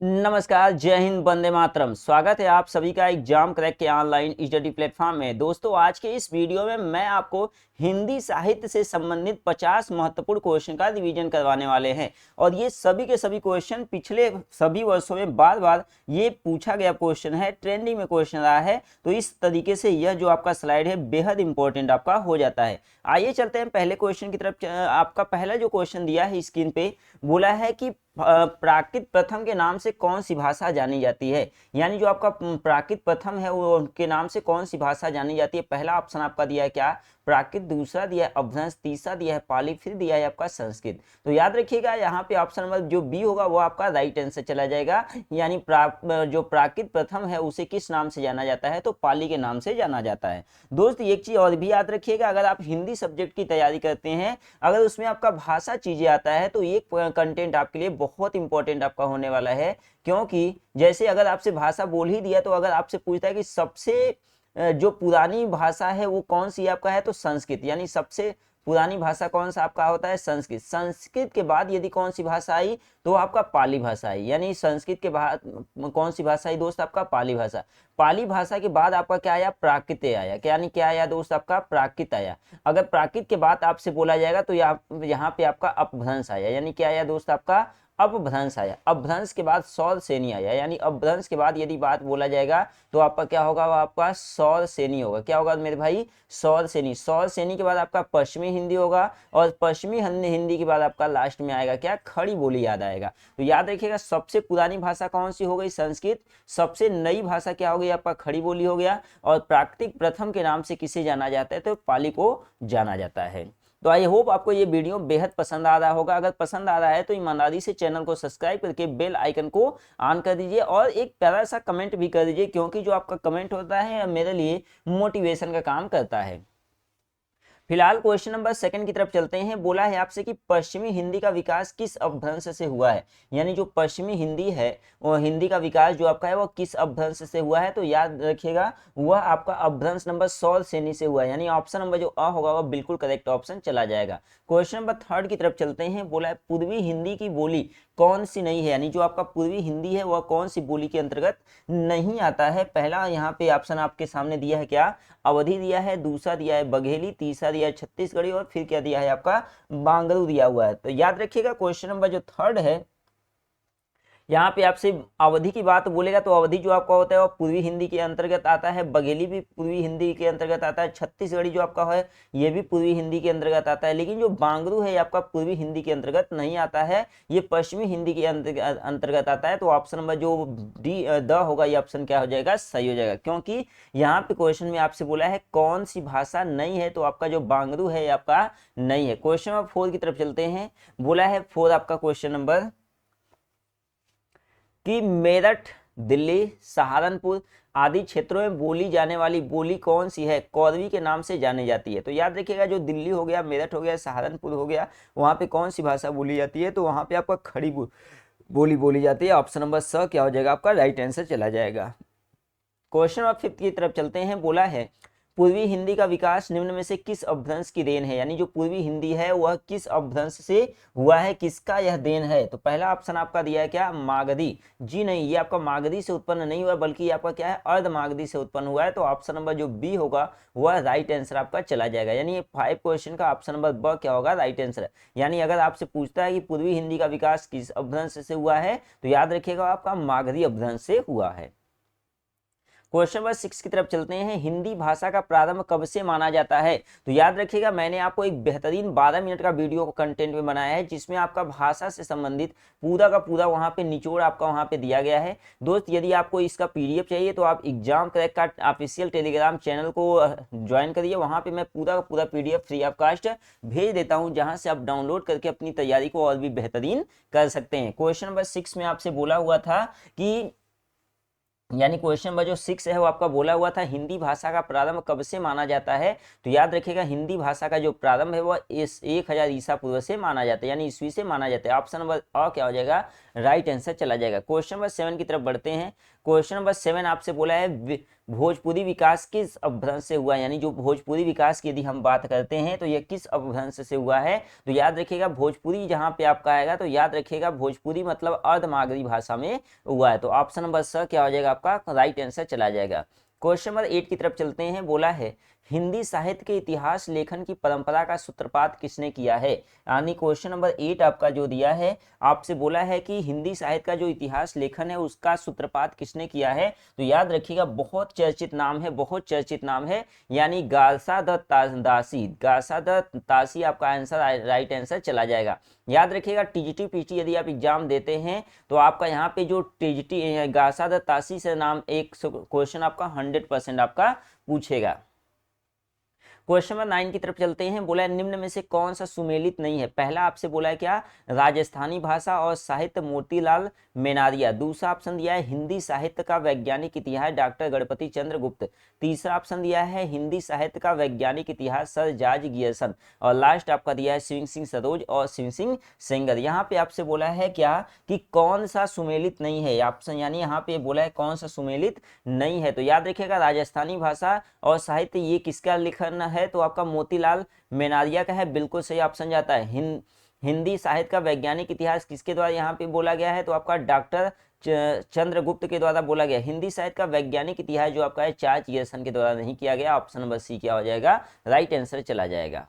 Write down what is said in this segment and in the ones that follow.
नमस्कार, जय हिंद, वंदे मातरम। स्वागत है आप सभी का एग्जाम क्रैक के ऑनलाइन स्टडी प्लेटफॉर्म में। दोस्तों, आज के इस वीडियो में मैं आपको हिंदी साहित्य से संबंधित 50 महत्वपूर्ण क्वेश्चन का रिवीजन करवाने वाले हैं। और ये सभी के सभी क्वेश्चन पिछले सभी वर्षों में बार बार ये पूछा गया क्वेश्चन है, ट्रेंडिंग में क्वेश्चन रहा है। तो इस तरीके से यह जो आपका स्लाइड है बेहद इंपॉर्टेंट आपका हो जाता है। आइए चलते हैं पहले क्वेश्चन की तरफ। आपका पहला जो क्वेश्चन दिया है स्क्रीन पे, बोला है कि प्राकृत प्रथम के नाम से कौन सी भाषा जानी जाती है। यानी जो आपका प्राकृत प्रथम है वो उनके नाम से कौन सी भाषा जानी जाती है। पहला ऑप्शन आपका दिया है क्या, प्राकृत, दूसरा दिया है अपभ्रंश, तीसरा दिया है पाली, फिर दिया है आपका संस्कृत। तो याद रखिएगा यहाँ पे ऑप्शन नंबर जो बी होगा वो आपका राइट आंसर चला जाएगा। यानी जो प्राकृत प्रथम है उसे किस नाम से जाना जाता है, तो पाली के नाम से जाना जाता है। दोस्त, एक चीज और भी याद रखिएगा, अगर आप हिंदी सब्जेक्ट की तैयारी करते हैं, अगर उसमें आपका भाषा चीजें आता है तो एक कंटेंट आपके लिए बहुत इंपॉर्टेंट आपका होने वाला है। क्योंकि जैसे अगर आपसे भाषा बोल ही दिया, तो अगर आपसे पूछता है कि सबसे जो पुरानी भाषा है वो कौन सी आपका है, तो संस्कृत। यानी सबसे पुरानी भाषा कौन सा आपका होता है, संस्कृत। संस्कृत के बाद यदि कौन सी भाषा आई, तो आपका पाली भाषा आई। यानी संस्कृत के बाद कौन सी भाषा आई दोस्त, आपका पाली भाषा। पाली भाषा के बाद आपका क्या आया, प्राकृत आया। यानी क्या आया दोस्त, आपका प्राकृत आया। अगर प्राकृत के बाद आपसे बोला जाएगा तो यहाँ पे आपका अपभ्रंश आया। यानी क्या आया दोस्त, आपका अपभ्रंश आया। अपभ्रंश के बाद सौर सेनी आया। यानी अपभ्रंश के बाद यदि बात बोला जाएगा तो आपका क्या होगा, वो आपका सौर सेनी होगा। क्या होगा मेरे भाई, सौर सेनी। सौर सेनी के बाद आपका पश्चिमी हिंदी होगा, और पश्चिमी हिंदी के बाद आपका लास्ट में आएगा क्या, खड़ी बोली याद आएगा। तो याद रखिएगा, सबसे पुरानी भाषा कौन सी हो गई, संस्कृत। सबसे नई भाषा क्या हो गई, आपका खड़ी बोली हो गया। और प्राकृतिक प्रथम के नाम से किसे जाना जाता है, तो पाली को जाना जाता है। तो आई होप आपको ये वीडियो बेहद पसंद आ रहा होगा। अगर पसंद आ रहा है तो ईमानदारी से चैनल को सब्सक्राइब करके बेल आइकन को ऑन कर दीजिए, और एक प्यारा सा कमेंट भी कर दीजिए, क्योंकि जो आपका कमेंट होता है मेरे लिए मोटिवेशन का काम करता है। फिलहाल क्वेश्चन नंबर सेकंड की तरफ चलते हैं। बोला है आपसे कि पश्चिमी हिंदी का विकास किस अपभ्रंश से हुआ है। यानी जो पश्चिमी हिंदी है, वो हिंदी का विकास जो आपका है वो किस अपभ्रंश से हुआ है, तो याद रखिएगा वह आपका अपभ्रंश नंबर सौर सेनी से हुआ है। यानी ऑप्शन नंबर जो अ होगा वह बिल्कुल करेक्ट ऑप्शन चला जाएगा। क्वेश्चन नंबर थर्ड की तरफ चलते हैं। बोला है पूर्वी हिंदी की बोली कौन सी नहीं है। यानी जो आपका पूर्वी हिंदी है वह कौन सी बोली के अंतर्गत नहीं आता है। पहला यहाँ पे ऑप्शन आपके सामने दिया है क्या, अवधि दिया है, दूसरा दिया है बघेली, तीसरा दिया है छत्तीसगढ़ी, और फिर क्या दिया है आपका बांगरू दिया हुआ है। तो याद रखिएगा क्वेश्चन नंबर जो थर्ड है, यहाँ पे आपसे अवधि की बात बोलेगा तो अवधि जो आपका होता है वो पूर्वी हिंदी के अंतर्गत आता है। बघेली भी पूर्वी हिंदी के अंतर्गत आता है। छत्तीसगढ़ी जो आपका है ये भी पूर्वी हिंदी के अंतर्गत आता है। लेकिन जो बांगरू है आपका पूर्वी हिंदी के अंतर्गत नहीं आता है, ये पश्चिमी हिंदी के अंतर्गत आता है। तो ऑप्शन नंबर जो डी द होगा, ये ऑप्शन क्या हो जाएगा, सही हो जाएगा। क्योंकि यहाँ पे क्वेश्चन में आपसे बोला है कौन सी भाषा नहीं है, तो आपका जो बांगरू है आपका नहीं है। क्वेश्चन नंबर 4 की तरफ चलते हैं। बोला है 4 आपका क्वेश्चन नंबर कि मेरठ, दिल्ली, सहारनपुर आदि क्षेत्रों में बोली जाने वाली बोली कौन सी है, कौरवी के नाम से जानी जाती है। तो याद रखिएगा जो दिल्ली हो गया, मेरठ हो गया, सहारनपुर हो गया, वहां पे कौन सी भाषा बोली जाती है, तो वहां पे आपका खड़ी बोली बोली जाती है। ऑप्शन नंबर स क्या हो जाएगा, आपका राइट आंसर चला जाएगा। क्वेश्चन नंबर 5 की तरफ चलते हैं। बोला है पूर्वी हिंदी का विकास निम्न में से किस अपभ्रंश की देन है। यानी जो पूर्वी हिंदी है वह किस अपभ्रंश से हुआ है, किसका यह देन है। तो पहला ऑप्शन आपका दिया है क्या, मागधी। जी नहीं, ये आपका मागधी से उत्पन्न नहीं हुआ, बल्कि ये आपका क्या है, अर्ध मागधी से उत्पन्न हुआ है। तो ऑप्शन नंबर जो बी होगा वह राइट आंसर आपका चला जाएगा। यानी ये 5 क्वेश्चन का ऑप्शन नंबर ब क्या होगा, राइट आंसर। यानी अगर आपसे पूछता है कि पूर्वी हिंदी का विकास किस अपभ्रंश से हुआ है, तो याद रखिएगा आपका मागधी अपभ्रंश से हुआ है। क्वेश्चन नंबर 6 की तरफ चलते हैं। हिंदी भाषा का प्रारंभ कब से माना जाता है। तो याद रखिएगा मैंने आपको एक बेहतरीन 12 मिनट का वीडियो को कंटेंट में बनाया है, जिसमें आपका भाषा से संबंधित पूरा का पूरा वहां पे निचोड़ आपका वहां पे दिया गया है। दोस्त, यदि आपको इसका पीडीएफ चाहिए तो आप एग्जाम क्रैक का ऑफिशियल टेलीग्राम चैनल को ज्वाइन करिए। वहां पे मैं पूरा का पूरा पीडीएफ फ्री ऑफ कास्ट भेज देता हूं, जहां से आप डाउनलोड करके अपनी तैयारी को और भी बेहतरीन कर सकते हैं। क्वेश्चन नंबर 6 में आपसे बोला हुआ था कि, यानी क्वेश्चन नंबर जो 6 है वो आपका बोला हुआ था हिंदी भाषा का प्रारंभ कब से माना जाता है। तो याद रखिएगा हिंदी भाषा का जो प्रारंभ है वह इस 1000 ईसा पूर्व से माना जाता है, यानी ईस्वी से माना जाता है। ऑप्शन नंबर अ क्या हो जाएगा, राइट आंसर चला जाएगा। क्वेश्चन नंबर 7 की तरफ बढ़ते हैं। क्वेश्चन नंबर 7 आपसे बोला है भोजपुरी विकास किस अपभ्रंश से हुआ, यानी जो भोजपुरी विकास की यदि हम बात करते हैं तो यह किस अपभ्रंश से हुआ है। तो याद रखिएगा भोजपुरी जहां पे आपका आएगा तो याद रखिएगा भोजपुरी मतलब अर्धमागधी भाषा में हुआ है। तो ऑप्शन नंबर स क्या हो जाएगा आपका राइट आंसर चला जाएगा। क्वेश्चन नंबर 8 की तरफ चलते हैं। बोला है हिंदी साहित्य के इतिहास लेखन की परंपरा का सूत्रपात किसने किया है, यानी क्वेश्चन नंबर 8 आपका जो दिया है आपसे बोला है कि हिंदी साहित्य का जो इतिहास लेखन है उसका सूत्रपात किसने किया है। तो याद रखिएगा बहुत चर्चित नाम है, बहुत चर्चित नाम है, यानी गासा दत्त दासी, गासा दत्त दासी आपका आंसर राइट आंसर चला जाएगा। याद रखिएगा टीजीटी पीटी यदि आप एग्जाम देते हैं तो आपका यहाँ पे जो टीजीटी गासा दत्त दासी से नाम एक क्वेश्चन आपका 100% आपका पूछेगा। क्वेश्चन नंबर 9 की तरफ चलते हैं। बोला है निम्न में से कौन सा सुमेलित नहीं है। पहला आपसे बोला है क्या, राजस्थानी भाषा और साहित्य मोतीलाल मेनारिया। दूसरा ऑप्शन दिया है हिंदी साहित्य का वैज्ञानिक इतिहास डॉक्टर गणपति चंद्र गुप्त। तीसरा ऑप्शन दिया है हिंदी साहित्य का वैज्ञानिक इतिहास सर जॉर्ज गियर्सन। और लास्ट आपका दिया है शिव सिंह सरोज और शिव सिंह सेंगर। यहाँ पे आपसे बोला है क्या कि कौन सा सुमेलित नहीं है ऑप्शन, यानी यहाँ पे बोला है कौन सा सुमेलित नहीं है। तो याद रखिएगा राजस्थानी भाषा और साहित्य ये किसका लिखन है, तो आपका मोतीलाल मेनारिया का है, बिल्कुल सही ऑप्शन जाता है। हिंदी साहित्य का वैज्ञानिक इतिहास किसके द्वारा यहाँ पे बोला गया है, तो आपका डॉक्टर चंद्रगुप्त के द्वारा बोला गया। हिंदी साहित्य का वैज्ञानिक इतिहास जो आपका है जॉर्ज गियर्सन के द्वारा नहीं किया गया। ऑप्शन नंबर सी क्या हो जाएगा, राइट आंसर चला जाएगा।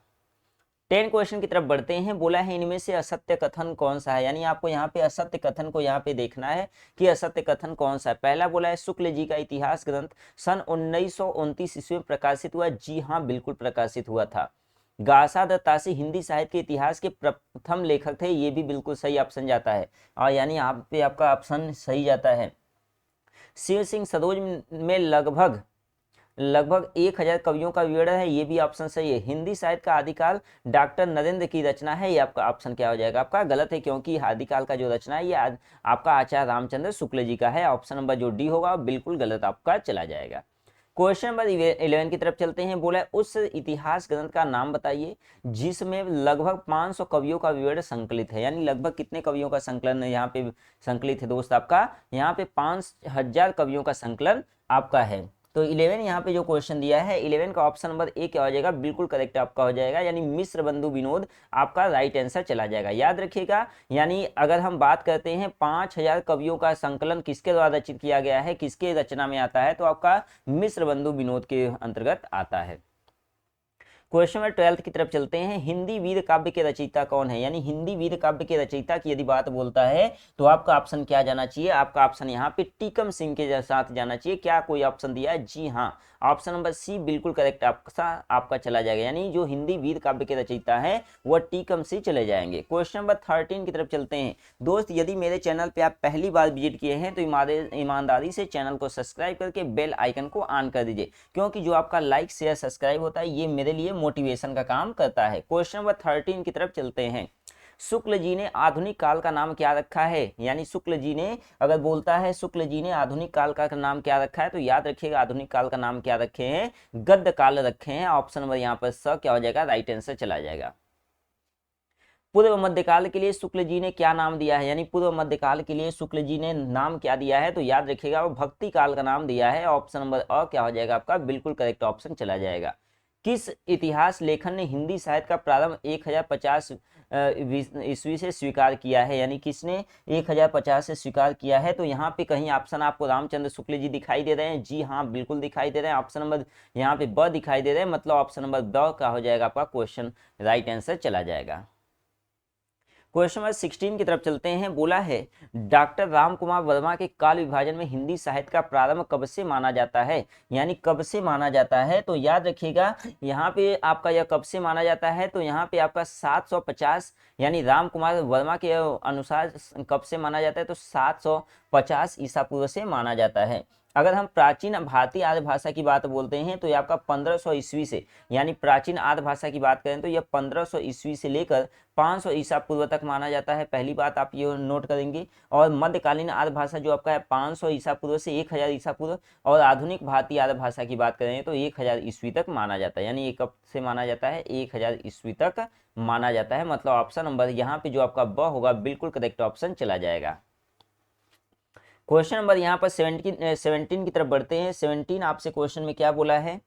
10 क्वेश्चन की तरफ बढ़ते हैं। बोला है इनमें से असत्य कथन कौन सा है, यानी आपको यहाँ पे असत्य कथन को यहाँ पे देखना है कि असत्य कथन कौन सा है। पहला बोला है शुक्ल जी का इतिहास ग्रंथ सन 1929 ईस्वी में प्रकाशित हुआ। जी हाँ बिल्कुल प्रकाशित हुआ था। गासा दत्त तासी हिंदी साहित्य के इतिहास के प्रथम लेखक थे, ये भी बिल्कुल सही ऑप्शन जाता है, और यानी यहाँ पे आपका ऑप्शन सही जाता है। शिव सिंह सरोज में लगभग 1000 कवियों का विवरण है, ये भी ऑप्शन सही है। हिंदी साहित्य का आदिकाल डॉक्टर नरेंद्र की रचना है, ये आपका ऑप्शन क्या हो जाएगा, आपका गलत है, क्योंकि आदिकाल का जो रचना है ये आपका आचार्य रामचंद्र शुक्ल जी का है। ऑप्शन नंबर जो डी होगा बिल्कुल गलत आपका चला जाएगा। क्वेश्चन नंबर 11 की तरफ चलते हैं। बोला है उस इतिहास ग्रंथ का नाम बताइए जिसमें लगभग 500 कवियों का विवरण संकलित है, यानी लगभग कितने कवियों का संकलन यहाँ पे संकलित है दोस्त, आपका यहाँ पे 5000 कवियों का संकलन आपका है। तो 11 यहाँ पे जो क्वेश्चन दिया है 11 का ऑप्शन नंबर ए क्या हो जाएगा, बिल्कुल करेक्ट आपका हो जाएगा, यानी मिश्र बंधु विनोद आपका राइट आंसर चला जाएगा। याद रखिएगा, यानी अगर हम बात करते हैं 5000 कवियों का संकलन किसके द्वारा रचित किया गया है, किसके रचना में आता है, तो आपका मिश्र बंधु विनोद के अंतर्गत आता है। क्वेश्चन नंबर 12 की तरफ चलते हैं। हिंदी वीर काव्य के रचयिता कौन है, यानी हिंदी वीर काव्य के रचयिता की यदि बात बोलता है तो आपका ऑप्शन क्या जाना चाहिए, आपका ऑप्शन यहाँ पे टीकम सिंह के साथ जाना चाहिए। क्या कोई ऑप्शन दिया है, जी हाँ ऑप्शन नंबर सी बिल्कुल करेक्ट आपका चला जाएगा, यानी जो हिंदी वीर काव्य के रचयिता है वह टीकम सिंह चले जाएंगे। क्वेश्चन नंबर 13 की तरफ चलते हैं। दोस्त यदि मेरे चैनल पे आप पहली बार विजिट किए हैं तो ईमानदारी से चैनल को सब्सक्राइब करके बेल आइकन को ऑन कर दीजिए, क्योंकि जो आपका लाइक शेयर सब्सक्राइब होता है ये मेरे लिए मोटिवेशन का काम करता है। क्वेश्चन नंबर 13 की तरफ चलते हैं। शुक्ल जी ने आधुनिक काल का नाम क्या रखा है, यानी शुक्ल जी ने अगर बोलता है शुक्ल जी ने आधुनिक काल का नाम क्या रखा है, तो याद रखिएगा आधुनिक काल का नाम क्या रखे हैं, गद्य काल रखे हैं। ऑप्शन नंबर यहाँ पर स क्या हो जाएगा, राइट आंसर चला जाएगा। पूर्व मध्यकाल के लिए शुक्ल जी ने क्या नाम दिया है, यानी पूर्व मध्यकाल के लिए शुक्ल जी ने नाम क्या दिया है, तो याद रखिएगा वो भक्ति काल का नाम दिया है। ऑप्शन नंबर अ क्या हो जाएगा आपका, बिल्कुल करेक्ट ऑप्शन चला जाएगा। किस इतिहास लेखन ने हिंदी साहित्य का प्रारंभ 1050 ईस्वी से स्वीकार किया है, यानी किसने 1050 से स्वीकार किया है, तो यहाँ पे कहीं ऑप्शन आपको रामचंद्र शुक्ल जी दिखाई दे रहे हैं, जी हाँ बिल्कुल दिखाई दे रहे हैं। ऑप्शन नंबर यहाँ पे ब दिखाई दे रहे हैं, मतलब ऑप्शन नंबर ब का हो जाएगा आपका क्वेश्चन राइट आंसर चला जाएगा। क्वेश्चन नंबर 16 की तरफ चलते हैं। बोला है डॉक्टर राम कुमार वर्मा के काल विभाजन में हिंदी साहित्य का प्रारंभ कब से माना जाता है, यानी कब से माना जाता है, तो याद रखिएगा यहाँ पे आपका यह कब से माना जाता है, तो यहाँ पे आपका 750 यानी राम कुमार वर्मा के अनुसार कब से माना जाता है, तो 750 ईसा पूर्व से माना जाता है। अगर हम प्राचीन भारतीय आर्य भाषा की बात बोलते हैं तो ये आपका 1500 ईस्वी से, यानी प्राचीन आर्य भाषा की बात करें तो यह 1500 ईस्वी से लेकर 500 ईसा पूर्व तक माना जाता है, पहली बात आप ये नोट करेंगे। और मध्यकालीन आर्य भाषा जो आपका है 500 ईसा पूर्व से 1000 ईसा पूर्व, और आधुनिक भारतीय आर्य भाषा की बात करें तो 1000 ईस्वी तक माना जाता है, यानी ये कब से माना जाता है, 1000 ईस्वी तक माना जाता है। मतलब ऑप्शन नंबर यहाँ पे जो आपका ब होगा बिल्कुल करेक्ट ऑप्शन चला जाएगा। क्वेश्चन नंबर यहाँ पर 17 की तरफ बढ़ते हैं। 17 आपसे क्वेश्चन में क्या बोला है,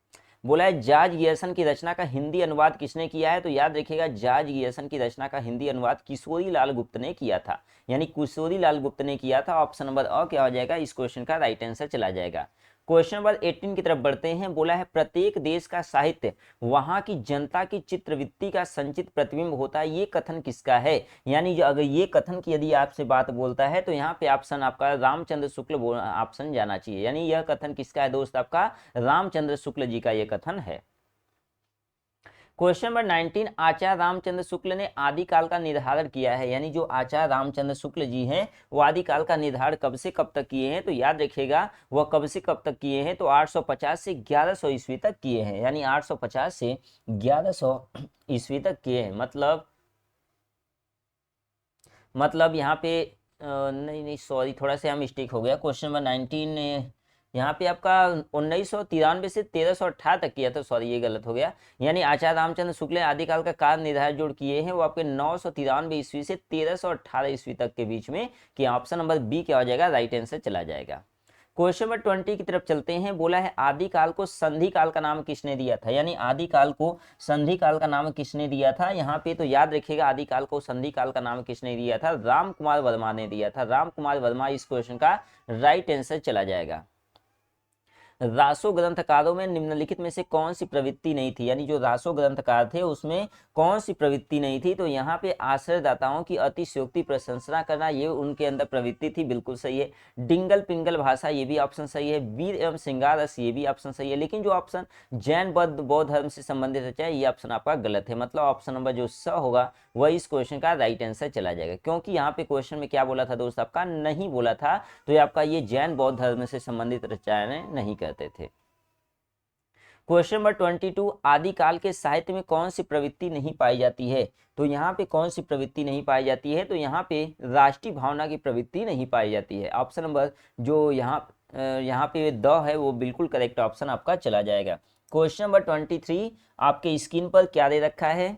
बोला है जॉर्ज गियर्सन की रचना का हिंदी अनुवाद किसने किया है। तो याद रखिएगा जॉर्ज गियर्सन की रचना का हिंदी अनुवाद किशोरी लाल गुप्त ने किया था, यानी किशोरी लाल गुप्त ने किया था। ऑप्शन नंबर अ क्या हो जाएगा, इस क्वेश्चन का राइट आंसर चला जाएगा। क्वेश्चन नंबर 18 की तरफ बढ़ते हैं। बोला है प्रत्येक देश का साहित्य वहां की जनता की चित्रवृत्ति का संचित प्रतिबिंब होता है, ये कथन किसका है। यानी जो अगर ये कथन की यदि आपसे बात बोलता है तो यहाँ पे ऑप्शन आपका रामचंद्र शुक्ल ऑप्शन जाना चाहिए। यानी यह कथन किसका है दोस्त, आपका रामचंद्र शुक्ल जी का यह कथन है। क्वेश्चन नंबर 19, आचार्य रामचंद्र शुक्ल ने आदिकाल का निर्धारण किया है। यानी जो आचार्य रामचंद्र शुक्ल जी हैं वो आदिकाल का निर्धारण कब से कब तक किए हैं। तो याद रखिएगा वह कब से कब तक किए हैं, तो 850 से 1100 ईस्वी तक किए हैं। यानी 850 से 1100 ईस्वी तक किए हैं। मतलब यहाँ पे नहीं सॉरी, थोड़ा सा मिस्टेक हो गया। क्वेश्चन नंबर 19 यहाँ पे आपका 1993 से 1318 तक किया था, सॉरी ये गलत हो गया। यानी आचार्य रामचंद्र शुक्ल ने आदिकाल का काल निर्धारण जोड़ किए हैं वो आपके 993 ईस्वी से 1318 ईस्वी तक के बीच में किया। ऑप्शन नंबर बी क्या हो जाएगा, राइट आंसर चला जाएगा। क्वेश्चन नंबर 20 की तरफ चलते हैं। बोला है आदिकाल को संधि काल का नाम किसने दिया था। यानी आदिकाल को संधि काल का नाम किसने दिया था। यहाँ पे तो याद रखिएगा आदिकाल को संधि काल का नाम किसने दिया था, राम कुमार वर्मा ने दिया था। राम कुमार वर्मा इस क्वेश्चन का राइट आंसर चला जाएगा। रासो ग्रंथकारों में निम्नलिखित में से कौन सी प्रवृत्ति नहीं थी। यानी जो रासो ग्रंथकार थे उसमें कौन सी प्रवृत्ति नहीं थी। तो यहाँ पे आश्रयदाताओं की अतिशयोक्ति प्रशंसा करना ये उनके अंदर प्रवृत्ति थी, बिल्कुल सही है। डिंगल पिंगल भाषा ये भी ऑप्शन सही है। वीर एवं श्रृंगार रस ये भी ऑप्शन सही है। लेकिन जो ऑप्शन जैन बौद्ध धर्म से संबंधित रचा है ये ऑप्शन आपका गलत है। मतलब ऑप्शन नंबर जो स होगा वह इस क्वेश्चन का राइट आंसर चला जाएगा, क्योंकि यहाँ पे क्वेश्चन में क्या बोला था दोस्त, आपका नहीं बोला था। तो ये आपका ये जैन बौद्ध धर्म से संबंधित रचनाएं नहीं करते थे। क्वेश्चन नंबर 22, आदिकाल के साहित्य में कौन सी प्रवृत्ति नहीं पाई जाती है। तो यहाँ पे कौन सी प्रवृत्ति नहीं पाई जाती है, तो यहाँ पे राष्ट्रीय भावना की प्रवृत्ति नहीं पाई जाती है। ऑप्शन नंबर जो यहाँ पे द है वो बिल्कुल करेक्ट ऑप्शन आपका चला जाएगा। क्वेश्चन नंबर 23 आपके स्क्रीन पर क्या दे रखा है,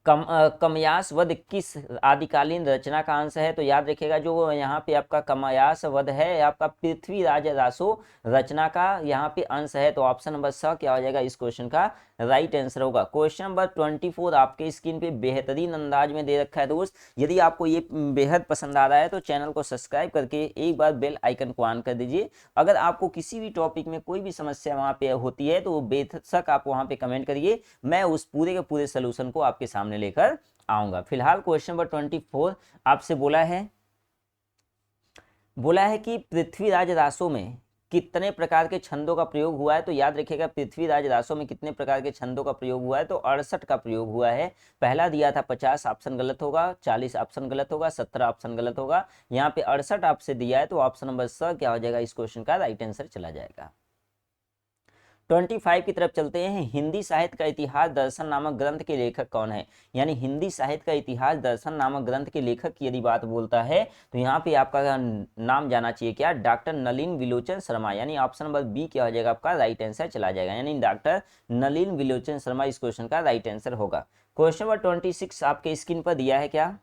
कमयास वध किस आदिकालीन रचना का अंश है। तो याद रखिएगा जो यहाँ पे आपका कमयास वध है आपका पृथ्वीराज रासो रचना का यहाँ पे अंश है। तो ऑप्शन नंबर स क्या हो जाएगा, इस क्वेश्चन का राइट आंसर होगा। क्वेश्चन नंबर 24 आपके स्क्रीन पे बेहतरीन अंदाज में दे रखा है दोस्त। यदि आपको ये बेहद पसंद आ रहा है तो चैनल को सब्सक्राइब करके एक बार बेल आइकन को ऑन कर दीजिए। अगर आपको किसी भी टॉपिक में कोई भी समस्या वहाँ पे होती है तो बेशक आप वहाँ पे कमेंट करिए, मैं उस पूरे के पूरे सोल्यूशन को आपके सामने लेकर आऊंगा। फिलहाल क्वेश्चन नंबर 24 आपसे बोला है कि पृथ्वीराज रासो में कितने प्रकार के छंदों का प्रयोग हुआ है। तो याद रखिएगा पृथ्वीराज रासो में कितने प्रकार के छंदों का प्रयोग हुआ है, तो 68 का प्रयोग हुआ है। पहला दिया था 50 ऑप्शन गलत होगा, 40 ऑप्शन गलत होगा, 17 ऑप्शन गलत होगा। यहाँ पे 68 आपसे दिया है, तो ऑप्शन नंबर स क्या हो जाएगा, इस क्वेश्चन का राइट आंसर चला जाएगा। 25 की तरफ चलते हैं। हिंदी साहित्य का इतिहास दर्शन नामक ग्रंथ के लेखक कौन है। यानी हिंदी साहित्य का इतिहास दर्शन नामक ग्रंथ के लेखक की यदि बात बोलता है तो यहाँ पे आपका नाम जाना चाहिए क्या, डॉक्टर नलिन विलोचन शर्मा। यानी ऑप्शन नंबर बी क्या हो जाएगा, आपका राइट आंसर चला जाएगा। यानी डॉक्टर नलिन विलोचन शर्मा इस क्वेश्चन का राइट आंसर होगा। क्वेश्चन नंबर 26 आपके स्क्रीन पर दिया है क्या,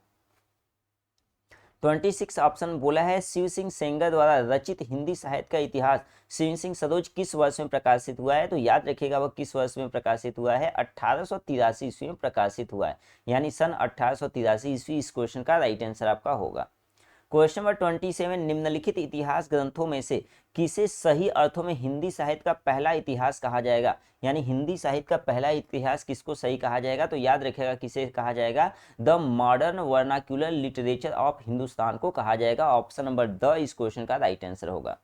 26 ऑप्शन बोला है शिव सिंह सेंगर द्वारा रचित हिंदी साहित्य का इतिहास शिव सिंह सरोज किस वर्ष में प्रकाशित हुआ है। तो याद रखिएगा वह किस वर्ष में प्रकाशित हुआ है, 1883 ईस्वी में प्रकाशित हुआ है। यानी सन 1883 ईस्वी इस क्वेश्चन का राइट आंसर आपका होगा। क्वेश्चन नंबर 27, निम्नलिखित इतिहास ग्रंथों में से किसे सही अर्थों में हिंदी साहित्य का पहला इतिहास कहा जाएगा। यानी हिंदी साहित्य का पहला इतिहास किसको सही कहा जाएगा, तो याद रखिएगा किसे कहा जाएगा, the modern vernacular literature of Hindustan को कहा जाएगा। ऑप्शन नंबर द इस क्वेश्चन का राइट आंसर होगा।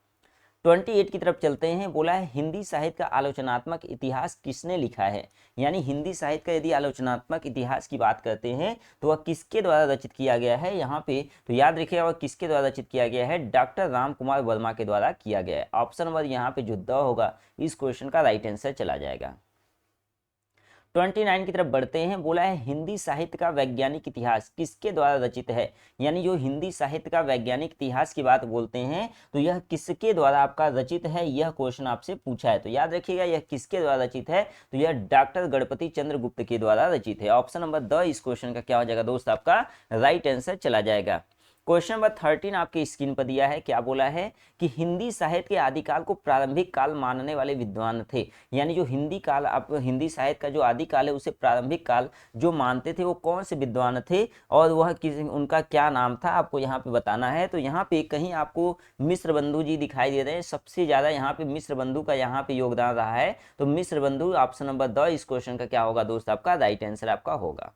28 की तरफ चलते हैं। बोला है हिंदी साहित्य का आलोचनात्मक इतिहास किसने लिखा है। यानी हिंदी साहित्य का यदि आलोचनात्मक इतिहास की बात करते हैं तो वह किसके द्वारा रचित किया गया है। यहाँ पे तो याद रखिएगा वह किसके द्वारा रचित किया गया है, डॉक्टर राम कुमार वर्मा के द्वारा किया गया है। ऑप्शन नंबर यहाँ पे जो द होगा इस क्वेश्चन का राइट आंसर चला जाएगा। 29 की तरफ बढ़ते हैं। बोला है हिंदी साहित्य का वैज्ञानिक इतिहास किसके द्वारा रचित है। यानी जो हिंदी साहित्य का वैज्ञानिक इतिहास की बात बोलते हैं तो यह किसके द्वारा आपका रचित है, यह क्वेश्चन आपसे पूछा है। तो याद रखिएगा यह किसके द्वारा रचित है, तो यह डॉक्टर गणपति चंद्र गुप्त के द्वारा रचित है। ऑप्शन नंबर द इस क्वेश्चन का क्या हो जाएगा दोस्त, आपका राइट आंसर चला जाएगा। क्वेश्चन नंबर 13 आपकी स्क्रीन पर दिया है, क्या बोला है कि हिंदी साहित्य के आदिकाल को प्रारंभिक काल मानने वाले विद्वान थे। यानी जो हिंदी काल, आप हिंदी साहित्य का जो आदिकाल है उसे प्रारंभिक काल जो मानते थे वो कौन से विद्वान थे और वह उनका क्या नाम था, आपको यहाँ पे बताना है। तो यहाँ पे कहीं आपको मिश्र बंधु जी दिखाई दे रहे हैं, सबसे ज्यादा यहाँ पे मिश्र बंधु का यहाँ पे योगदान रहा है। तो मिश्र बंधु ऑप्शन नंबर द इस क्वेश्चन का क्या होगा दोस्त, आपका राइट आंसर आपका होगा।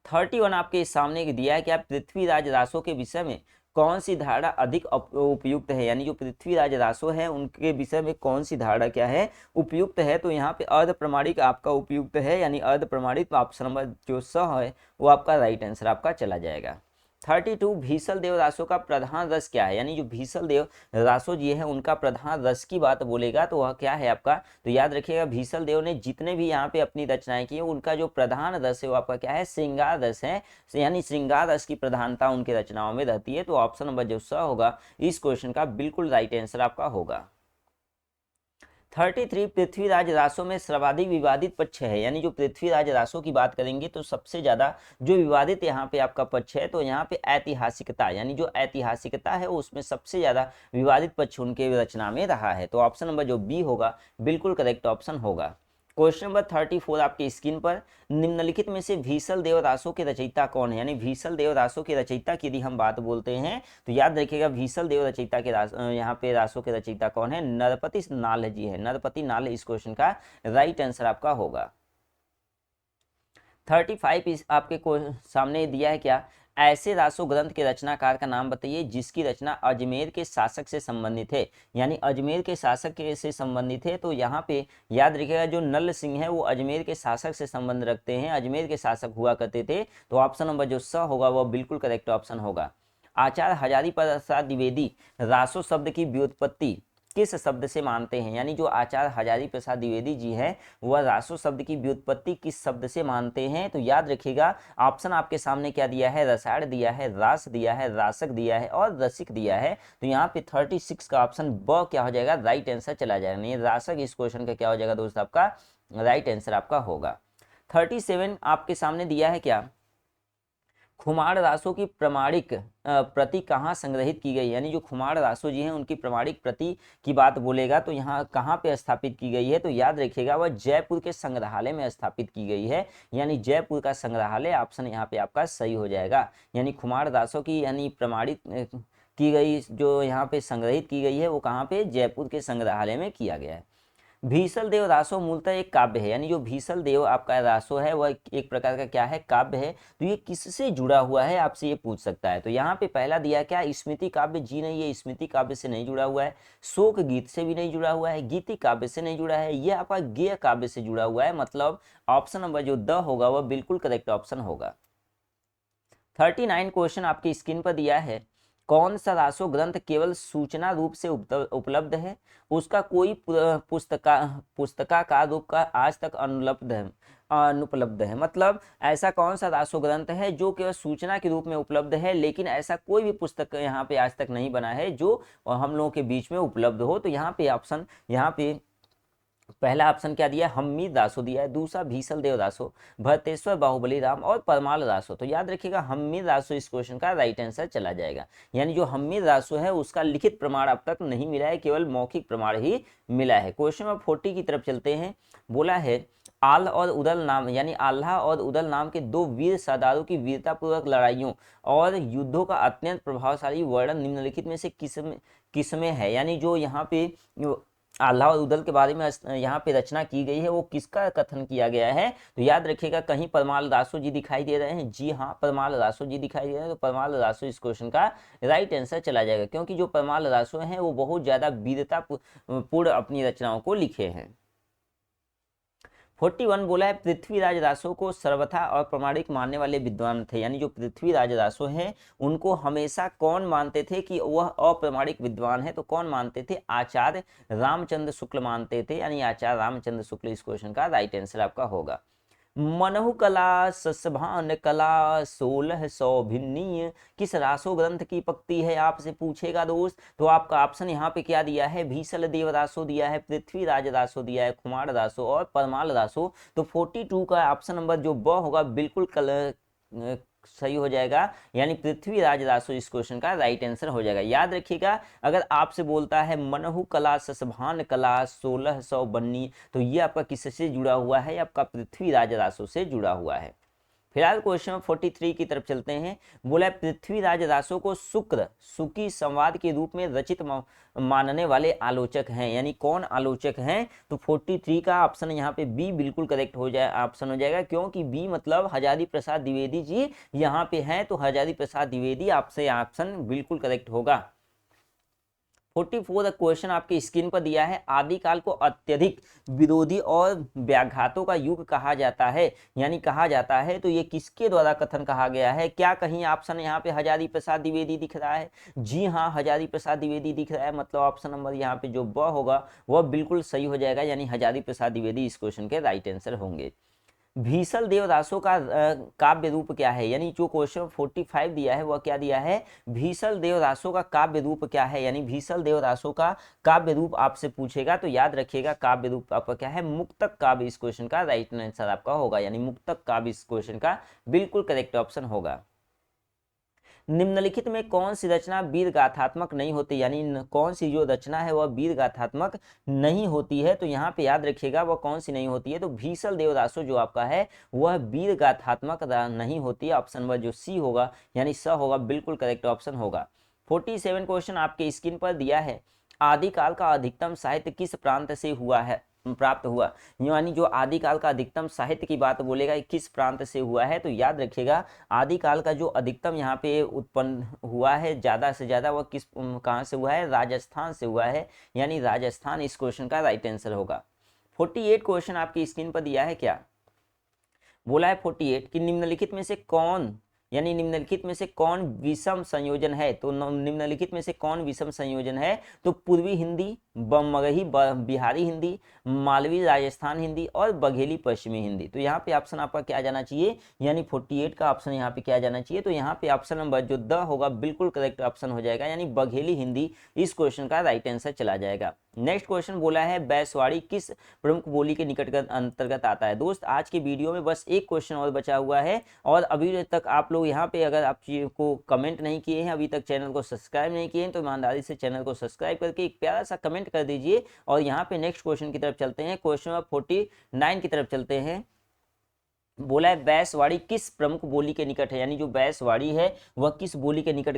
31 आपके सामने दिया है कि आप पृथ्वीराज रासो के विषय में कौन सी धारणा अधिक उपयुक्त है। यानी जो पृथ्वीराज रासो है उनके विषय में कौन सी धारणा क्या है, उपयुक्त है। तो यहाँ पे अर्ध प्रमाणिक आपका उपयुक्त है, यानी अर्ध प्रमाणिक। तो ऑप्शन नंबर जो स है वो आपका राइट आंसर आपका चला जाएगा। 32 भीषल देव रासो का प्रधान रस क्या है। यानी जो भीषल देव रासो जी है उनका प्रधान रस की बात बोलेगा तो वह क्या है आपका, तो याद रखिएगा भीषल देव ने जितने भी यहाँ पे अपनी रचनाएं की उनका जो प्रधान रस है वो आपका क्या है, श्रृंगार रस है। यानी श्रृंगार रस की प्रधानता उनकी रचनाओं में रहती है। तो ऑप्शन नंबर जो स होगा इस क्वेश्चन का बिल्कुल राइट आंसर आपका होगा। 33 पृथ्वीराज रासो में सर्वाधिक विवादित पक्ष है। यानी जो पृथ्वीराज रासो की बात करेंगे तो सबसे ज्यादा जो विवादित यहाँ पे आपका पक्ष है तो यहाँ पे ऐतिहासिकता, यानी जो ऐतिहासिकता है उसमें सबसे ज्यादा विवादित पक्ष उनके रचना में रहा है। तो ऑप्शन नंबर जो बी होगा बिल्कुल करेक्ट ऑप्शन होगा। क्वेश्चन नंबर 34 आपकी स्क्रीन पर, निम्नलिखित में से भीषल देव रासो के रचयिता कौन है। यानी भीषल देव रासो के रचयिता की यदि हम बात बोलते हैं तो याद रखिएगा भीषल देव रचयिता के यहाँ पे रासो के रचयिता कौन है, नरपति नाल जी है। नरपति नाल इस क्वेश्चन का राइट आंसर आपका होगा। 35 आपके सामने दिया है, क्या ऐसे रासो ग्रंथ के रचनाकार का नाम बताइए जिसकी रचना अजमेर के शासक से संबंधित है। यानी अजमेर के शासक से संबंधित है। तो यहाँ पे याद रखिएगा जो नल सिंह है वो अजमेर के शासक से संबंध रखते हैं, अजमेर के शासक हुआ करते थे। तो ऑप्शन नंबर जो स होगा वह बिल्कुल करेक्ट ऑप्शन होगा। आचार्य हजारी प्रसाद द्विवेदी रासो शब्द की व्युत्पत्ति किस शब्द से मानते हैं। यानी जो आचार्य हजारी प्रसाद द्विवेदी जी है वह रासो शब्द की व्युत्पत्ति किस शब्द से मानते हैं। तो याद रखिएगा ऑप्शन आपके सामने क्या दिया है, रसायन दिया है, रास दिया है, रासक दिया है और रसिक दिया है। तो यहाँ पे 36 का ऑप्शन ब क्या हो जाएगा, राइट आंसर चला जाएगा। नहीं रासक इस क्वेश्चन का क्या हो जाएगा दोस्त, आपका राइट आंसर आपका होगा। 37 आपके सामने दिया है, क्या खुमार रासो की प्रमाणिक प्रति कहाँ संग्रहित की गई। यानी जो खुमार रासो जी हैं उनकी प्रमाणिक प्रति की बात बोलेगा तो यहाँ कहाँ पे स्थापित की गई है। तो याद रखिएगा वह जयपुर के संग्रहालय में स्थापित की गई है। यानी जयपुर का संग्रहालय ऑप्शन यहाँ पे आपका सही हो जाएगा। यानी खुमार रासो की यानी प्रमाणित की गई जो यहाँ पे संग्रहित की गई है वो कहाँ पे, जयपुर के संग्रहालय में किया गया है। भीषल देव रासो मूलतः एक काव्य है। यानी जो भीषल देव आपका रासो है वह एक प्रकार का क्या है, काव्य है। तो ये किससे जुड़ा हुआ है आपसे ये पूछ सकता है। तो यहाँ पे पहला दिया क्या, स्मृति काव्य जी नहीं, ये स्मृति काव्य से नहीं जुड़ा हुआ है, शोक गीत से भी नहीं जुड़ा हुआ है, गीति काव्य से नहीं जुड़ा है, ये आपका गेय काव्य से जुड़ा हुआ है। मतलब ऑप्शन नंबर जो द होगा वह बिल्कुल करेक्ट ऑप्शन होगा। 39 क्वेश्चन आपकी स्क्रीन पर दिया है, कौन सा रासो ग्रंथ केवल सूचना रूप से उपलब्ध है, उसका कोई पुस्तकाकार रूप का आज तक अनुपलब्ध है। मतलब ऐसा कौन सा रासो ग्रंथ है जो केवल सूचना के रूप में उपलब्ध है लेकिन ऐसा कोई भी पुस्तक यहाँ पे आज तक नहीं बना है जो हम लोगों के बीच में उपलब्ध हो। तो यहाँ पे ऑप्शन, यहाँ पे पहला ऑप्शन क्या दिया है, हम्मीद रासो दिया है, दूसरा भीषल देव रासो, भरतेश्वर बाहुबली राम और परमाल रासो। तो याद रखिएगा हम्मीद रासो इस क्वेश्चन का राइट आंसर चला जाएगा। यानी जो हम्मीद रासो है उसका लिखित प्रमाण अब तक नहीं मिला है, केवल मौखिक प्रमाण ही मिला है। क्वेश्चन नंबर 40 की तरफ चलते हैं। बोला है आल और उदल नाम, यानी आल्हा और उदल नाम के दो वीर सरदारों की वीरतापूर्वक लड़ाइयों और युद्धों का अत्यंत प्रभावशाली वर्णन निम्नलिखित में से किसमें है। यानी जो यहाँ पे आल्हा और उदल के बारे में यहाँ पे रचना की गई है वो किसका कथन किया गया है। तो याद रखिएगा कहीं परमाल रासो जी दिखाई दे रहे हैं, जी हाँ परमाल रासो जी दिखाई दे रहे हैं। तो परमाल रासो इस क्वेश्चन का राइट आंसर चला जाएगा क्योंकि जो परमाल रासो हैं वो बहुत ज्यादा वीरता पूर्ण अपनी रचनाओं को लिखे हैं। 41 बोला है पृथ्वीराज रासो को सर्वथा अप्रमाणिक मानने वाले विद्वान थे। यानी जो पृथ्वीराज रासो हैं उनको हमेशा कौन मानते थे कि वह अप्रमाणिक विद्वान है। तो कौन मानते थे, आचार्य रामचंद्र शुक्ल मानते थे। यानी आचार्य रामचंद्र शुक्ल इस क्वेश्चन का राइट आंसर आपका होगा। मनहु कला सस्भान कला 1600 भिन्नी किस रासो ग्रंथ की पक्ति है आपसे पूछेगा दोस्त। तो आपका ऑप्शन यहाँ पे क्या दिया है, भीषल देव रासो दिया है, पृथ्वीराज रासो दिया है, खुमार रासो और परमाल रासो। तो 42 का ऑप्शन नंबर जो ब होगा बिल्कुल सही हो जाएगा, यानी पृथ्वीराज रासो इस क्वेश्चन का राइट आंसर हो जाएगा। याद रखिएगा, अगर आपसे बोलता है मनहु कला ससभान कला 1600 बन्नी, तो ये आपका किससे जुड़ा हुआ है? आपका पृथ्वीराज रासो से जुड़ा हुआ है। फिलहाल क्वेश्चन 43 की तरफ चलते हैं। बोला है पृथ्वीराज रासो को शुक्र सुकी संवाद के रूप में रचित मानने वाले आलोचक हैं, यानी कौन आलोचक हैं? तो 43 का ऑप्शन यहाँ पे बी बिल्कुल करेक्ट हो जाए, ऑप्शन हो जाएगा, क्योंकि बी मतलब हजारी प्रसाद द्विवेदी जी यहाँ पे हैं, तो हजारी प्रसाद द्विवेदी आपसे ऑप्शन बिल्कुल करेक्ट होगा। 44 क्वेश्चन आपके स्क्रीन पर दिया है, आदिकाल को अत्यधिक विरोधी और व्याघातों का युग कहा जाता है, यानी कहा जाता है, तो ये किसके द्वारा कथन कहा गया है? क्या कहीं ऑप्शन यहाँ पे हजारी प्रसाद द्विवेदी दिख रहा है? जी हाँ, हजारी प्रसाद द्विवेदी दिख रहा है, मतलब ऑप्शन नंबर यहाँ पे जो ब होगा वह बिल्कुल सही हो जाएगा, यानी हजारी प्रसाद द्विवेदी इस क्वेश्चन के राइट आंसर होंगे। भीषल देवदासों का काव्य रूप क्या है? यानी जो क्वेश्चन 45 दिया है वह क्या दिया है? भीषल देवदासों का काव्य रूप क्या है, यानी भीषल देवदासों का काव्य रूप आपसे पूछेगा, तो याद रखिएगा काव्य रूप आपका क्या है? मुक्तक काव्य इस क्वेश्चन का राइट आंसर आपका होगा, यानी मुक्तक काव्य इस क्वेश्चन का बिल्कुल करेक्ट ऑप्शन होगा। निम्नलिखित में कौन सी रचना वीर गाथात्मक नहीं होती, यानी कौन सी जो रचना है वह वीर गाथात्मक नहीं होती है? तो यहाँ पे याद रखिएगा वह कौन सी नहीं होती है, तो भीषल देवदासो जो आपका है वह वीर गाथात्मक नहीं होती है, ऑप्शन नंबर जो सी होगा यानी स होगा बिल्कुल करेक्ट ऑप्शन होगा। 47 क्वेश्चन आपके स्क्रीन पर दिया है, आदिकाल का अधिकतम साहित्य किस प्रांत से हुआ है प्राप्त हुआ, यानी जो आदिकाल का अधिकतम साहित्य की बात बोलेगा किस प्रांत से हुआ है? तो याद रखिएगा आदिकाल का जो अधिकतम यहाँ पे उत्पन्न हुआ है ज़्यादा से ज़्यादा वह किस कहाँ से हुआ है? राजस्थान से हुआ है, यानी राजस्थान इस क्वेश्चन का राइट आंसर होगा। 48 क्वेश्चन आपकी स्क्रीन पर दिया है, क्या बोला है 48 कि निम्नलिखित में से कौन, यानी निम्नलिखित में से कौन विषम संयोजन है? तो निम्नलिखित में से कौन विषम संयोजन है? तो पूर्वी हिंदी, मगही बिहारी हिंदी, मालवी राजस्थान हिंदी और बघेली पश्चिमी हिंदी। तो यहाँ पे ऑप्शन आपका क्या जाना चाहिए, यानी 48 का ऑप्शन यहाँ पे क्या जाना चाहिए? तो यहाँ पे ऑप्शन नंबर जो द होगा बिल्कुल करेक्ट ऑप्शन हो जाएगा, यानी बघेली हिंदी इस क्वेश्चन का राइट आंसर चला जाएगा। नेक्स्ट क्वेश्चन बोला है बैसवाड़ी किस प्रमुख बोली के निकट अंतर्गत आता है? दोस्त आज के वीडियो में बस एक क्वेश्चन और बचा हुआ है, और अभी तक आप लोग यहाँ पे अगर आप को कमेंट नहीं किए हैं, अभी तक चैनल को सब्सक्राइब नहीं किए हैं, तो ईमानदारी से चैनल को सब्सक्राइब करके एक प्यारा सा कमेंट कर दीजिए। और यहाँ पे नेक्स्ट क्वेश्चन की तरफ चलते हैं, क्वेश्चन नंबर 49 की तरफ चलते हैं। बोला है बैसवाड़ी किस प्रमुख बोली के निकट है, यानी जो बैसवाड़ी है वह किस बोली के निकट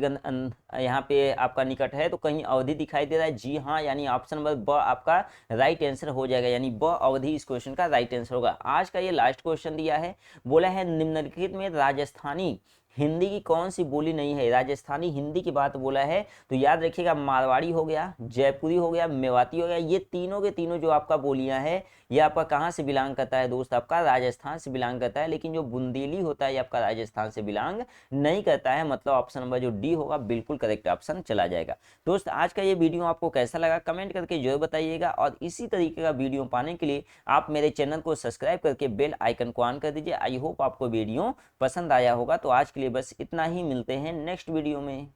यहाँ पे आपका निकट है? तो कहीं अवधि दिखाई दे रहा है, जी हाँ, यानी ऑप्शन नंबर ब आपका राइट आंसर हो जाएगा, यानी ब अवधि इस क्वेश्चन का राइट आंसर होगा। आज का ये लास्ट क्वेश्चन दिया है, बोला है निम्नलिखित में राजस्थानी हिंदी की कौन सी बोली नहीं है? राजस्थानी हिंदी की बात बोला है, तो याद रखिएगा मारवाड़ी हो गया, जयपुरी हो गया, मेवाती हो गया, ये तीनों के तीनों जो आपका बोलियां हैं ये आपका कहाँ से बिलोंग करता है दोस्त? आपका राजस्थान से बिलोंग करता है, लेकिन जो बुंदेली होता है ये आपका राजस्थान से बिलोंग नहीं करता है, मतलब ऑप्शन नंबर जो डी होगा बिल्कुल करेक्ट ऑप्शन चला जाएगा। दोस्त आज का ये वीडियो आपको कैसा लगा कमेंट करके जरूर बताइएगा, और इसी तरीके का वीडियो पाने के लिए आप मेरे चैनल को सब्सक्राइब करके बेल आइकन को ऑन कर दीजिए। आई होप आपको वीडियो पसंद आया होगा। तो आज के लिए बस इतना ही, मिलते हैं नेक्स्ट वीडियो में।